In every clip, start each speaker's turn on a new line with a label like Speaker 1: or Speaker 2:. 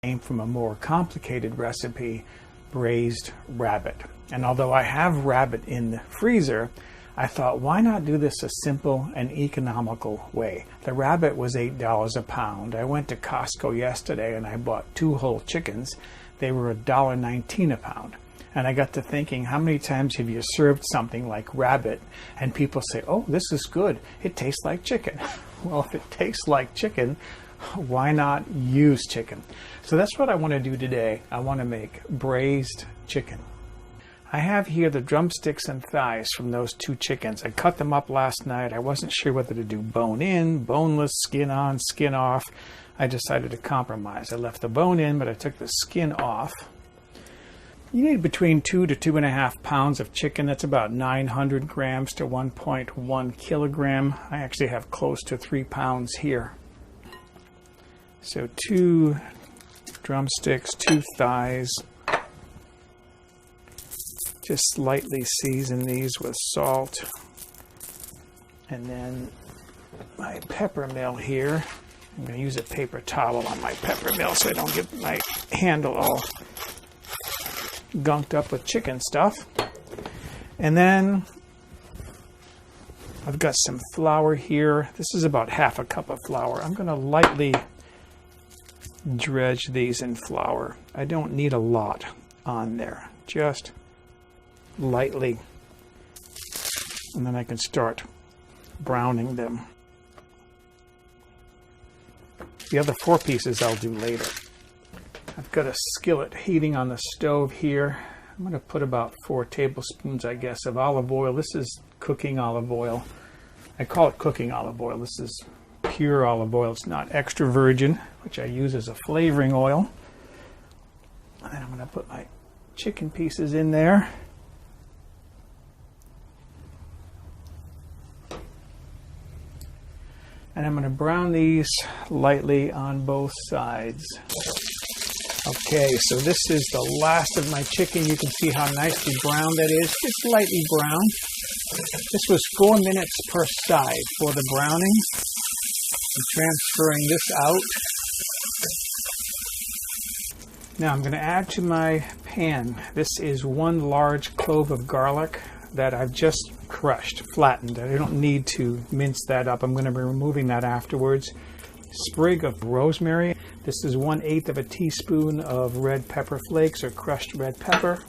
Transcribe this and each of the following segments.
Speaker 1: came from a more complicated recipe, braised rabbit. And although I have rabbit in the freezer, I thought, why not do this a simple and economical way? The rabbit was $8 a pound. I went to Costco yesterday and I bought 2 whole chickens. They were $1.19 a pound. And I got to thinking, how many times have you served something like rabbit and people say, oh, this is good, it tastes like chicken. Well, if it tastes like chicken, why not use chicken? So that's what I want to do today. I want to make braised chicken. I have here the drumsticks and thighs from those 2 chickens. I cut them up last night. I wasn't sure whether to do bone in, boneless, skin on, skin off. I decided to compromise. I left the bone in, but I took the skin off. You need between 2 to 2.5 pounds of chicken. That's about 900 grams to 1.1 kilogram. I actually have close to 3 pounds here. So 2 drumsticks, 2 thighs. Just lightly season these with salt. And then my pepper mill here. I'm going to use a paper towel on my pepper mill so I don't get my handle all gunked up with chicken stuff. And then I've got some flour here. This is about half a cup of flour. I'm going to lightly dredge these in flour. I don't need a lot on there. Just lightly, and then I can start browning them. The other 4 pieces I'll do later. I've got a skillet heating on the stove here. I'm going to put about 4 tablespoons, I guess, of olive oil. This is cooking olive oil. I call it cooking olive oil. This is pure olive oil. It's not extra virgin, which I use as a flavoring oil. And then I'm going to put my chicken pieces in there. And I'm going to brown these lightly on both sides. Okay, so this is the last of my chicken. You can see how nicely brown that is. Just lightly brown. This was 4 minutes per side for the browning. I'm transferring this out. Now I'm going to add to my pan. This is 1 large clove of garlic that I've just crushed, flattened. I don't need to mince that up. I'm going to be removing that afterwards. Sprig of rosemary. This is 1/8 of a teaspoon of red pepper flakes or crushed red pepper.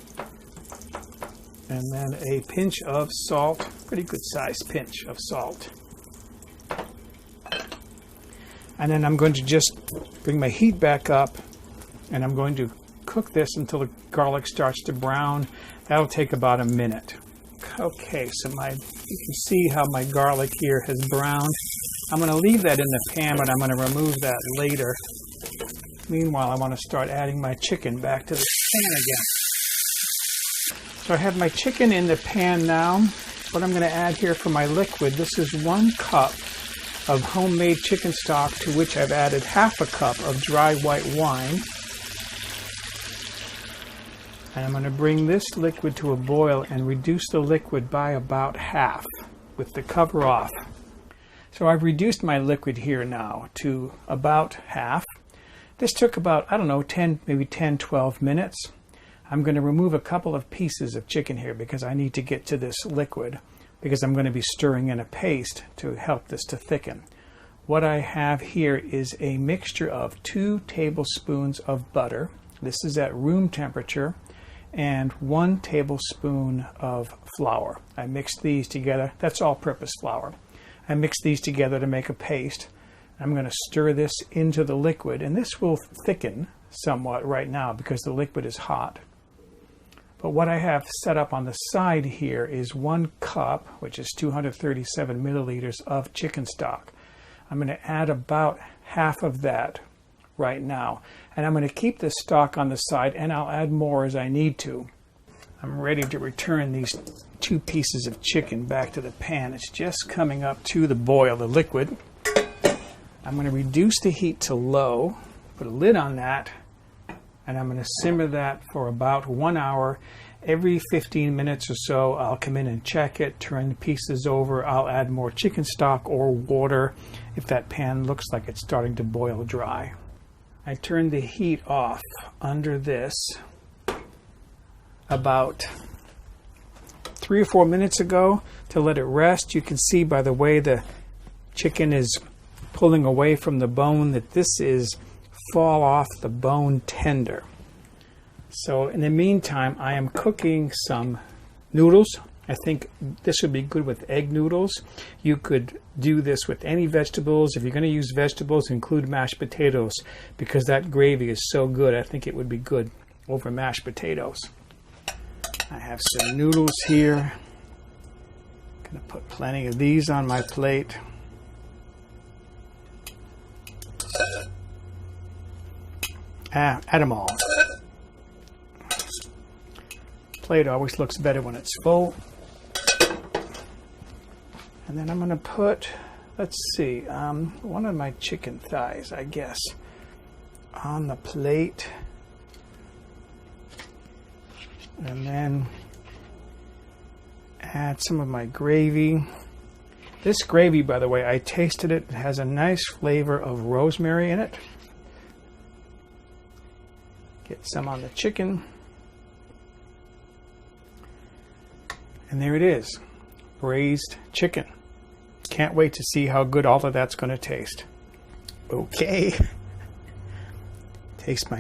Speaker 1: And then a pinch of salt, pretty good sized pinch of salt. And then I'm going to just bring my heat back up and I'm going to cook this until the garlic starts to brown. That'll take about a minute. Okay, so you can see how my garlic here has browned. I'm going to leave that in the pan, but I'm going to remove that later. Meanwhile, I want to start adding my chicken back to the pan again. So I have my chicken in the pan now. What I'm going to add here for my liquid, this is 1 cup of homemade chicken stock, to which I've added half a cup of dry white wine. And I'm going to bring this liquid to a boil and reduce the liquid by about half with the cover off. So I've reduced my liquid here now to about half. This took about, I don't know, 12 minutes. I'm going to remove a couple of pieces of chicken here because I need to get to this liquid, because I'm going to be stirring in a paste to help this to thicken. What I have here is a mixture of 2 tablespoons of butter. This is at room temperature. And 1 tablespoon of flour. I mixed these together. That's all-purpose flour. I mixed these together to make a paste. I'm going to stir this into the liquid, and this will thicken somewhat right now because the liquid is hot. But what I have set up on the side here is 1 cup, which is 237 milliliters of chicken stock. I'm going to add about half of that right now. And I'm going to keep this stock on the side, and I'll add more as I need to. I'm ready to return these 2 pieces of chicken back to the pan. It's just coming up to the boil, the liquid. I'm going to reduce the heat to low, put a lid on that, and I'm going to simmer that for about 1 hour. Every 15 minutes or so, I'll come in and check it, turn the pieces over. I'll add more chicken stock or water if that pan looks like it's starting to boil dry. I turned the heat off under this about 3 or 4 minutes ago to let it rest. You can see by the way the chicken is pulling away from the bone that this is fall off the bone tender. So in the meantime, I am cooking some noodles. I think this would be good with egg noodles. You could do this with any vegetables. If you're going to use vegetables, include mashed potatoes, because that gravy is so good. I think it would be good over mashed potatoes. I have some noodles here. I'm going to put plenty of these on my plate. Add them all. Plate always looks better when it's full. And then I'm going to put, let's see, one of my chicken thighs, I guess, on the plate. And then add some of my gravy. This gravy, by the way, I tasted it. It has a nice flavor of rosemary in it. Get some on the chicken. And there it is, braised chicken. Can't wait to see how good all of that's going to taste. Okay. Taste my